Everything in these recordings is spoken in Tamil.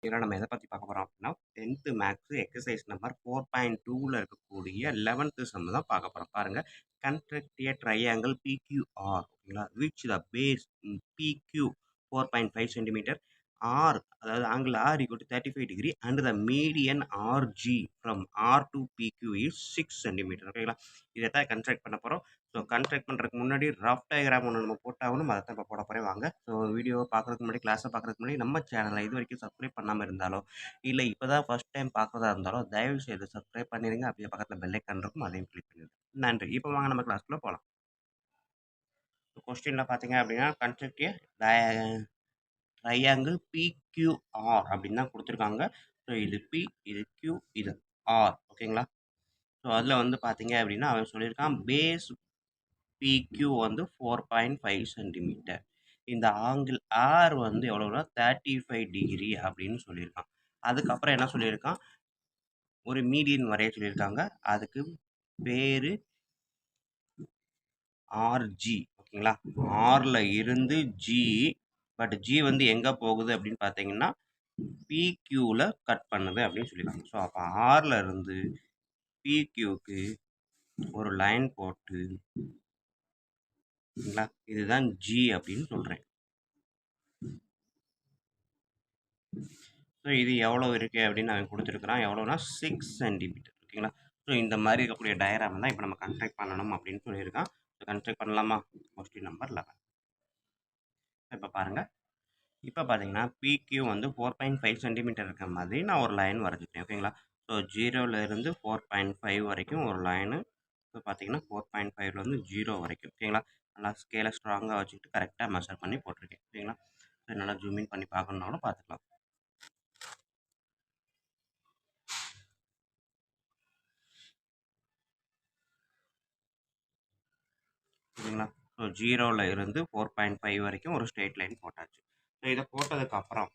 இதில் நம்ம எதை பற்றி பார்க்க போகிறோம் அப்படின்னா 10th மேக்ஸ் எக்ஸசைஸ் நம்பர் 4.2ல இருக்கக்கூடிய 11th சம் தான் பார்க்க போகிறோம். பாருங்கள், கன்ஸ்ட்ரக்ட் ஏ ட்ரையாங்கிள் பிக்யூஆர் ஓகேங்களா, which the base PQ 4.5 centimetre are, அதாவது angle R equal to 35 degree and the median RG from R to PQ is 6 centimetre ஓகேங்களா. இதை தான் கன்ஸ்ட்ரக்ட் பண்ண போகிறோம். ஸோ கன்ஸ்ட்ரக்ட் பண்ணுறதுக்கு முன்னாடி ரஃப் டயக்ராம் ஒன்று நம்ம போட்டாகணும், அதை தான் இப்போ போட போகிறேன் வாங்க. ஸோ வீடியோவை பார்க்குறதுக்கு முன்னாடி, கிளாஸை பார்க்குறதுக்கு முன்னாடி நம்ம சேனலை இது வரைக்கும் சப்ஸ்கிரைப் பண்ணாமல் இருந்தாலோ இல்லை இப்போ தான் ஃபஸ்ட் டைம் பார்க்குறதா இருந்தாலும் தயவு செய்து சப்ஸ்கிரைப் பண்ணிடுங்க. அப்படியே பக்கத்தில் பெல் ஐக்கான் இருக்கும், அதையும் கிளிக் பண்ணிடுங்க. நன்றி. இப்போ வாங்க நம்ம கிளாஸ்க்குள்ளே போகலாம். கொஸ்டினில் பார்த்தீங்க அப்படின்னா கன்ஸ்ட்ரக்ட் ட்ரையாங்கிள் பிக்யூஆர் அப்படின்னு தான் கொடுத்துருக்காங்க. ஸோ இது பி, இது கியூ, இது ஆர் ஓகேங்களா. ஸோ அதில் வந்து பார்த்தீங்க அப்படின்னா அவன் சொல்லியிருக்கான் பேஸ் பிக்யூ வந்து 4.5 சென்டிமீட்டர். இந்த ஆங்கிள் ஆர் வந்து எவ்வளோனா 35 டிகிரி அப்படின்னு சொல்லியிருக்கான். அதுக்கப்புறம் என்ன சொல்லியிருக்கான், ஒரு மீடியன் வரைய சொல்லியிருக்காங்க. அதுக்கு பேரு ஆர்ஜி ஓகேங்களா. ஆர்ல இருந்து ஜி, பட் ஜி வந்து எங்கே போகுது அப்படின்னு பார்த்தீங்கன்னா பிக்யூவில் கட் பண்ணுது அப்படின்னு சொல்லியிருக்காங்க. ஸோ அப்போ ஆர்ல இருந்து பிக்யூக்கு ஒரு லைன் போட்டு ஓகேங்களா, இதுதான் ஜி அப்படின்னு சொல்கிறேன். ஸோ இது எவ்வளோ இருக்குது அப்படின்னு அவன் கொடுத்துருக்குறான். எவ்வளோனா 6 சென்டிமீட்டர் ஓகேங்களா. ஸோ இந்த மாதிரி இருக்கக்கூடிய டயராம் தான் இப்போ நம்ம கன்ஸ்ட்ரக்ட் பண்ணணும் அப்படின்னு சொல்லியிருக்கான். ஸோ கன்ஸ்ட்ரக்ட் பண்ணலாமா? Question number 11. இப்போ பாருங்கள், இப்போ பார்த்தீங்கன்னா பிக்யூ வந்து 4.5 சென்டிமீட்டர் இருக்கிற மாதிரி நான் ஒரு லைன் வரைஞ்சிட்டேன் ஓகேங்களா. ஸோ 0லேருந்து 4.5 வரைக்கும் ஒரு லைனு. இப்போ பார்த்தீங்கன்னா 4.5லேருந்து 0 வரைக்கும் ஓகேங்களா. நல்லா ஸ்கேலை ஸ்ட்ராங்காக வச்சுக்கிட்டு கரெக்டாக மெஷர் பண்ணி போட்டிருக்கேன் ஓகேங்களா. ஸோ நல்லா ஜூமின் பண்ணி பார்க்கணுன்னாலும் பார்த்துக்கலாம் ஓகேங்களா. ஸோ 0ல் இருந்து 4.5 வரைக்கும் ஒரு ஸ்ட்ரெயிட் லைன் போட்டாச்சு. ஸோ இதை போட்டதுக்கப்புறம்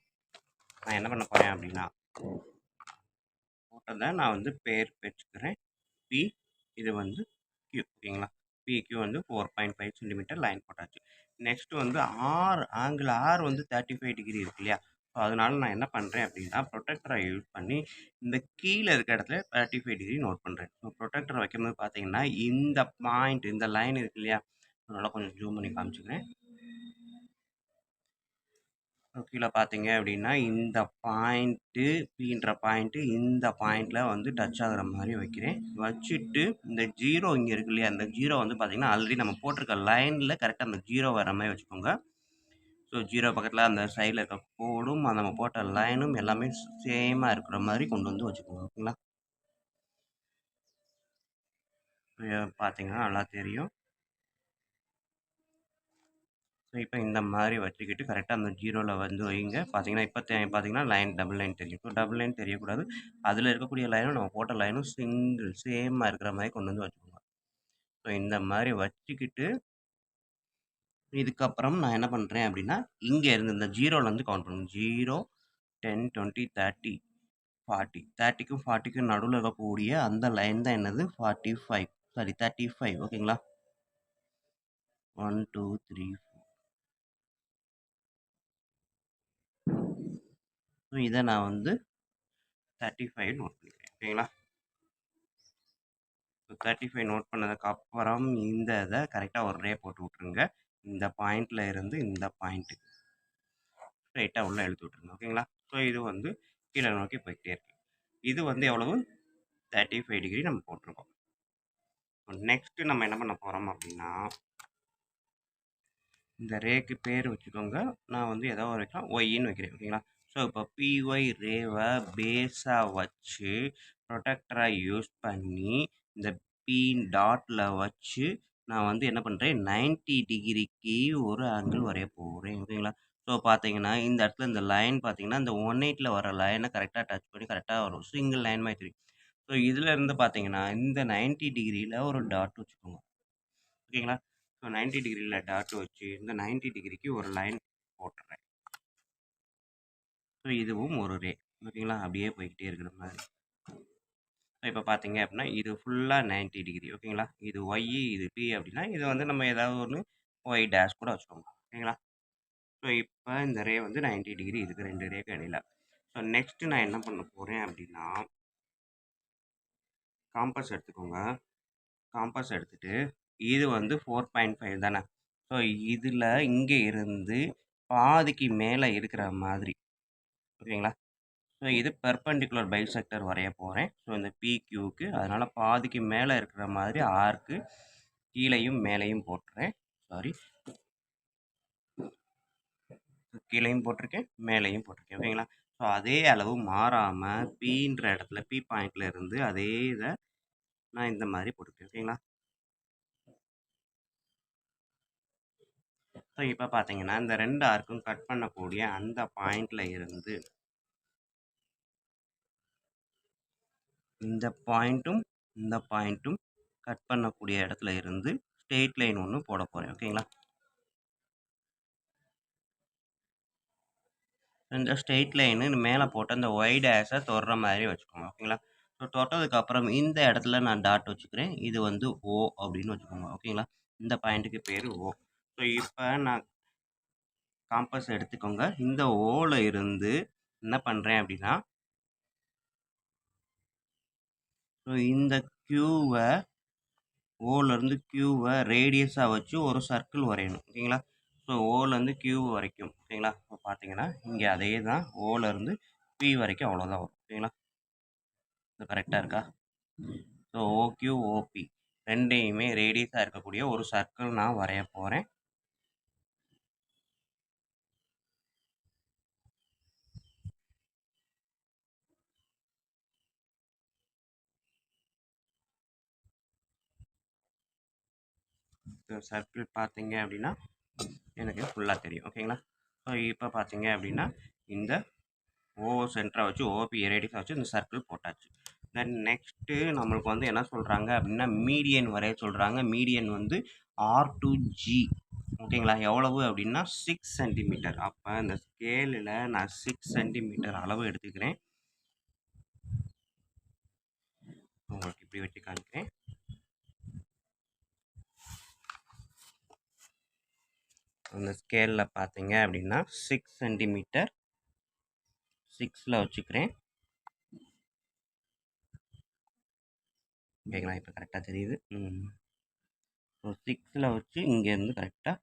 நான் என்ன பண்ண போகிறேன் அப்படின்னா, போட்டதை நான் வந்து பேர் வச்சுக்கிறேன் பி, இது வந்து கியூ ஓகேங்களா. பிக்யூ வந்து 4.5 சென்டிமீட்டர் லைன் போட்டாச்சு. நெக்ஸ்ட் வந்து ஆர், ஆங்கிள் ஆர் வந்து 35 டிகிரி இருக்கு இல்லையா. ஸோ அதனால நான் என்ன பண்ணுறேன் அப்படின்னா ப்ரொடெக்டரை யூஸ் பண்ணி இந்த கீழே இருக்க இடத்துல 35 டிகிரி நோட் பண்ணுறேன். ஸோ ப்ரொடெக்டரை வைக்கும்போது பார்த்தீங்கன்னா இந்த பாயிண்ட், இந்த லைன் இருக்கு இல்லையா, அதனால கொஞ்சம் ஜூம் பண்ணி காமிச்சுக்கிறேன். கீழே பார்த்தீங்க அப்படின்னா இந்த பாயிண்ட்டு பின்ற பாயிண்ட்டு இந்த பாயிண்டில் வந்து டச் ஆகுற மாதிரி வைக்கிறேன். வச்சுட்டு இந்த ஜீரோ இங்கே இருக்கு இல்லையா, அந்த ஜீரோ வந்து பார்த்தீங்கன்னா ஆல்ரெடி நம்ம போட்டிருக்க லைனில் கரெக்டாக அந்த ஜீரோ வர மாதிரி வச்சுக்கோங்க. ஸோ ஜீரோ பக்கத்தில் அந்த சைடில் இருக்க கோடும் நம்ம போட்ட லைனும் எல்லாமே சேமாக இருக்கிற மாதிரி கொண்டு வந்து வச்சுக்கோங்க ஓகேங்களா. பார்த்தீங்கன்னா நல்லா தெரியும். ஸோ இப்போ இந்த மாதிரி வச்சுக்கிட்டு கரெக்டாக அந்த ஜீரோவில் வந்து வைங்க. பார்த்தீங்கன்னா இப்போ பார்த்தீங்கன்னா லைன், டபுள் லைன் தெரியும். ஸோ டபுள் லைன் தெரியக்கூடாது. அதில் இருக்கக்கூடிய லைனும் நம்ம போட்ட லைனும் சிங்கிள் சேமாக இருக்கிற மாதிரி கொண்டு வந்து வச்சுக்கோங்க. ஸோ இந்த மாதிரி வச்சுக்கிட்டு இதுக்கப்புறம் நான் என்ன பண்ணுறேன் அப்படின்னா இங்கே இருந்து இந்த ஜீரோலேருந்து கவுண்ட் பண்ணணும். 0, 10, 20, 30, 40. 30க்கும் 40க்கும் நடுவில் இருக்கக்கூடிய அந்த லைன் தான் என்னது 45, சாரி 35 ஓகேங்களா. 1, 2, 3, 4. ஸோ இதை நான் வந்து 35 நோட் பண்ணிக்கிறேன் ஓகேங்களா. 35 நோட் பண்ணதுக்கப்புறம் இந்த இதை கரெக்டாக ஒரு ரே போட்டு விட்ருங்க. இந்த பாயிண்டில் இருந்து இந்த பாயிண்ட்டுக்கு ஸ்ட்ரைட்டாக உள்ளே எழுத்து விட்ருங்க ஓகேங்களா. ஸோ இது வந்து கீழே நோக்கி போய்கிட்டே இருக்கு. இது வந்து எவ்வளவு 35 டிகிரி நம்ம போட்டிருக்கோம். நெக்ஸ்ட்டு நம்ம என்ன பண்ண போகிறோம் அப்படின்னா இந்த ரேக்கு பேர் வச்சுக்கோங்க. நான் வந்து ஏதோ ஒரு வைக்கலாம், ஒய்ன்னு வைக்கிறேன் ஓகேங்களா. ஸோ இப்போ பிஒய் ரேவை பேஸாக வச்சு ப்ரொடெக்டரை யூஸ் பண்ணி இந்த பி டாட்டில் வச்சு நான் வந்து என்ன பண்ணுறேன் 90 டிகிரிக்கு ஒரு ஆங்கிள் வரைய போகிறேன் ஓகேங்களா. ஸோ பார்த்தீங்கன்னா இந்த இடத்துல இந்த லைன் பார்த்தீங்கன்னா இந்த 180ல் வர லைனை கரெக்டாக டச் பண்ணி கரெக்டாக வரும், சிங்கிள் லைன் மாதிரி தெரியும். ஸோ இதில் இருந்து பார்த்தீங்கன்னா இந்த 90 டிகிரியில் ஒரு டாட் வச்சுக்கோங்க ஓகேங்களா. ஸோ 90 டிகிரியில் டாட் வச்சு இந்த 90 டிகிரிக்கு ஒரு லைன் போட்டுறேன். ஸோ இதுவும் ஒரு ரே ஓகேங்களா, அப்படியே போய்கிட்டே இருக்கிற மாதிரி. இப்போ பார்த்தீங்க அப்படின்னா இது ஃபுல்லாக 90 டிகிரி ஓகேங்களா. இது ஒய், இது பி அப்படின்னா இது வந்து நம்ம ஏதாவது ஒன்று ஒய் டேஷ் கூட வச்சுக்கோங்க ஓகேங்களா. ஸோ இப்போ இந்த ரே வந்து 90 டிகிரி இருக்குது ரெண்டு ரேக்கு இடையில. ஸோ நெக்ஸ்ட்டு நான் என்ன பண்ண போகிறேன் அப்படின்னா, காம்பஸ் எடுத்துக்கோங்க. காம்பஸ் எடுத்துட்டு, இது வந்து 4.5 தானே. ஸோ இதில் இங்கே இருந்து பாதிக்கு மேலே இருக்கிற மாதிரி, ஓகேங்களா. ஸோ இது பெர்பெண்டிகுலர் பைசெக்டர் வரைய போகிறேன். ஸோ இந்த பிக்யூக்கு அதனால் பாதிக்கு மேலே இருக்கிற மாதிரி ஆர்க்கு கீழையும் மேலேயும் போட்டுறேன். சாரி, கீழையும் போட்டிருக்கேன், மேலேயும் போட்டிருக்கேன், ஓகேங்களா. ஸோ அதே அளவு மாறாமல் பின்ற இடத்துல பி பாயிண்ட்ல இருந்து அதே இதை நான் இந்த மாதிரி போட்டுருக்கேன், ஓகேங்களா. ஸோ இப்போ பார்த்தீங்கன்னா இந்த 2 ஆர்க்கும் கட் பண்ணக்கூடிய அந்த பாயிண்ட்ல இருந்து இந்த பாயிண்ட்டும் கட் பண்ணக்கூடிய இடத்துல இருந்து ஸ்ட்ரெயிட் லைன் ஒன்று போட போகிறேன், ஓகேங்களா. இந்த ஸ்ட்ரெயிட் லைனு மேலே போட்டு அந்த ஒய் டேஷை தொடுற மாதிரி வச்சுக்கோங்க, ஓகேங்களா. ஸோ தொட்டதுக்கப்புறம் இந்த இடத்துல நான் டாட் வச்சுக்கிறேன். இது வந்து ஓ அப்படின்னு வச்சுக்கோங்க, ஓகேங்களா. இந்த பாயிண்ட்டுக்கு பேர் ஓ. ஸோ இப்போ நான் காம்பஸ் எடுத்துக்கோங்க. இந்த ஓல இருந்து என்ன பண்ணுறேன் அப்படின்னா, ஸோ இந்த கியூவை ஓலேருந்து கியூவை ரேடியஸாக வச்சு ஒரு சர்க்கிள் வரையணும், ஓகேங்களா. ஸோ ஓலேருந்து கியூ வரைக்கும், ஓகேங்களா. இப்போ பார்த்தீங்கன்னா இங்கே அதே தான் ஓலேருந்து பி வரைக்கும் அவ்வளோதான் வரும், ஓகேங்களா. இது கரெக்டாக இருக்கா. ஸோ ஓக்யூ ஓபி ரெண்டையுமே ரேடியஸாக இருக்கக்கூடிய ஒரு சர்க்கிள் நான் வரைய போகிறேன். சர்க்கிள் பார்த்தீங்க அப்படின்னா எனக்கு ஃபுல்லாக தெரியும், ஓகேங்களா. ஸோ இப்போ பார்த்தீங்க அப்படின்னா இந்த ஓ சென்டரை வச்சு ஓபி ரேடியஸாக வச்சு இந்த சர்க்கிள் போட்டாச்சு. தென் நெக்ஸ்ட்டு நம்மளுக்கு வந்து என்ன சொல்கிறாங்க அப்படின்னா மீடியன் வரைய சொல்கிறாங்க. மீடியன் வந்து R2G, ஓகேங்களா. எவ்வளவு அப்படின்னா 6 சென்டிமீட்டர். அப்போ இந்த ஸ்கேலில் நான் 6 சென்டிமீட்டர் அளவு எடுத்துக்கிறேன். உங்களுக்கு இப்படி வச்சு காமிக்கிறேன். அந்த ஸ்கேலில் பார்த்தீங்க அப்படின்னா 6 சென்டிமீட்டர் 6ல் வச்சுக்கிறேன், ஓகேங்களா. இப்போ கரெக்டாக தெரியுது. ஸோ 6ல் வச்சு இங்கேருந்து கரெக்டாக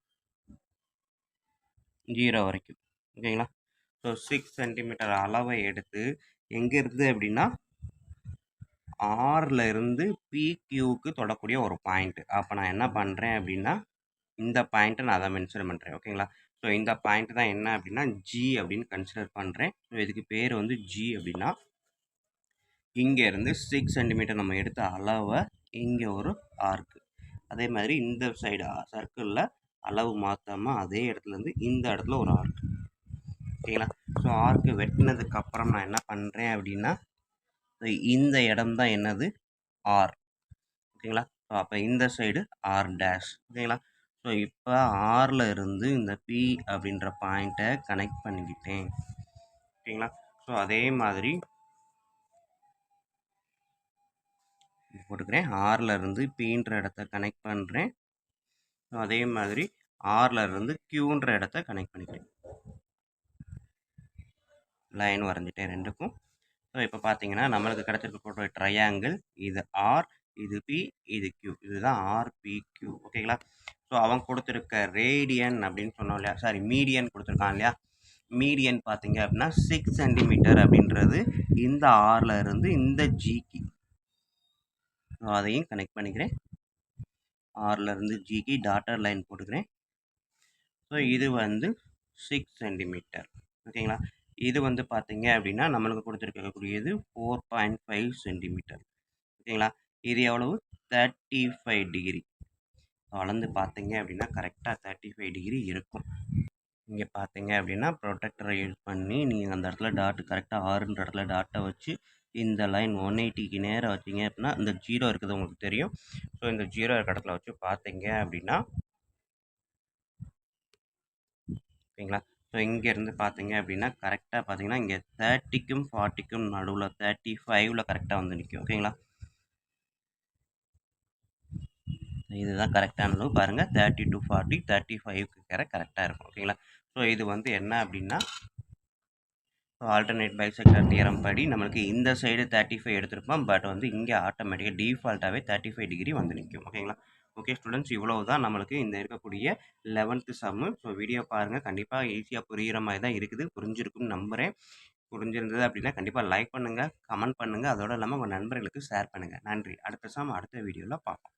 0 வரைக்கும், ஓகேங்களா. ஸோ 6 சென்டிமீட்டர் அளவை எடுத்து எங்கே இருக்குது அப்படின்னா ஆரில் இருந்து பிக்யூக்கு தொடக்கூடிய ஒரு பாயிண்ட். அப்போ நான் என்ன பண்ணுறேன் அப்படின்னா இந்த பாயிண்ட்டை நான் அதை மென்ஷன் பண்ணுறேன், ஓகேங்களா. ஸோ இந்த பாயிண்ட் தான் என்ன அப்படின்னா ஜி அப்படின்னு கன்சிடர் பண்ணுறேன். ஸோ இதுக்கு பேர் வந்து ஜி அப்படின்னா இங்கேருந்து 6 சென்டிமீட்டர் நம்ம எடுத்த அளவை இங்கே ஒரு ஆர்க்கு, அதே மாதிரி இந்த சைடு சர்க்கிளில் அளவு மாற்றாமல் அதே இடத்துலேருந்து இந்த இடத்துல ஒரு ஆர்க்கு, ஓகேங்களா. ஸோ ஆர்க்கு வெட்டினதுக்கப்புறம் நான் என்ன பண்ணுறேன் அப்படின்னா இந்த இடம் தான் என்னது ஆர், ஓகேங்களா. ஸோ அப்போ இந்த சைடு ஆர் டேஷ், ஓகேங்களா. ஸோ இப்போ ஆரில் இருந்து இந்த பி அப்படின்ற பாயிண்ட்டை கனெக்ட் பண்ணிக்கிட்டேன், ஓகேங்களா. ஸோ அதே மாதிரி போட்டுக்கிறேன். ஆரில் இருந்து பின்ற இடத்த கனெக்ட் பண்ணுறேன். ஸோ அதே மாதிரி ஆரில் இருந்து கியூன்ற இடத்த கனெக்ட் பண்ணிக்கிறேன். லைன் வரைஞ்சிட்டேன் ரெண்டுக்கும். ஸோ இப்போ பார்த்தீங்கன்னா நம்மளுக்கு கிடச்சிருக்கக்கூடிய ட்ரையாங்கிள் இது ஆர், இது பி, இது கியூ, இதுதான் ஆர்பிக்யூ, ஓகேங்களா. ஸோ அவன் கொடுத்துருக்க ரேடியன் அப்படின்னு சொன்னோம் இல்லையா, சாரி மீடியன் கொடுத்துருக்கான் இல்லையா. மீடியன் பார்த்தீங்க அப்படின்னா 6 சென்டிமீட்டர் அப்படின்றது இந்த ஆரில் இருந்து இந்த ஜிக்கு, ஸோ அதையும் கனெக்ட் பண்ணிக்கிறேன். ஆரில் இருந்து ஜிக்கு டாட்டர் லைன் போட்டுக்கிறேன். ஸோ இது வந்து 6 சென்டிமீட்டர், ஓகேங்களா. இது வந்து பார்த்தீங்க அப்படின்னா நம்மளுக்கு கொடுத்துருக்கக்கூடியது 4.5 சென்டிமீட்டர், ஓகேங்களா. இது எவ்வளவு 35 டிகிரி. அளந்து பார்த்தீங்க அப்படின்னா கரெக்டாக 35 டிகிரி இருக்கும். இங்கே பார்த்தீங்க அப்படின்னா ப்ரொடெக்டரை யூஸ் பண்ணி நீங்கள் அந்த இடத்துல டாட் கரெக்டாக ஆறுன்ற இடத்துல டாட்டை வச்சு இந்த லைன் 180க்கு நேராக வச்சிங்க அப்படின்னா இந்த 0 இருக்குது உங்களுக்கு தெரியும். ஸோ இந்த 0 இருக்க இடத்துல வச்சு பார்த்தீங்க அப்படின்னா, ஓகேங்களா. ஸோ இங்கேருந்து பார்த்தீங்க அப்படின்னா கரெக்டாக பார்த்தீங்கன்னா இங்கே 30க்கும் 40க்கும் நடுவில் 35ல் கரெக்டாக வந்து நிற்கும், ஓகேங்களா. இதுதான் கரெக்டான அளவு பாருங்கள். 30 to 40 35க்கு கரெக்டாக இருக்கும், ஓகேங்களா. ஸோ இது வந்து என்ன அப்படின்னா ஆல்டர்னேட் பைசெக்டர் தியரம் படி நம்மளுக்கு இந்த சைடு 35 எடுத்திருப்போம். பட் வந்து இங்கே ஆட்டோமேட்டிக்காக டிஃபால்ட்டாகவே 35 டிகிரி வந்து நிற்கும். ஓகேங்களா? ஓகே ஸ்டூடெண்ட்ஸ், இவ்வளவு தான் நம்மளுக்கு இந்த இருக்கக்கூடிய 11th சம்மு. ஸோ வீடியோ பாருங்கள். கண்டிப்பாக ஈஸியாக புரிகிற மாதிரி தான் இருக்குது. புரிஞ்சிருக்கும்னு நம்புகிறேன். புரிஞ்சிருந்தது அப்படின்னா கண்டிப்பாக லைக் பண்ணுங்கள், கமெண்ட் பண்ணுங்கள். அதோடு இல்லாமல் உங்கள் நண்பர்களுக்கு ஷேர் பண்ணுங்கள். நன்றி. அடுத்த சம் அடுத்த வீடியோவில் பார்ப்போம்.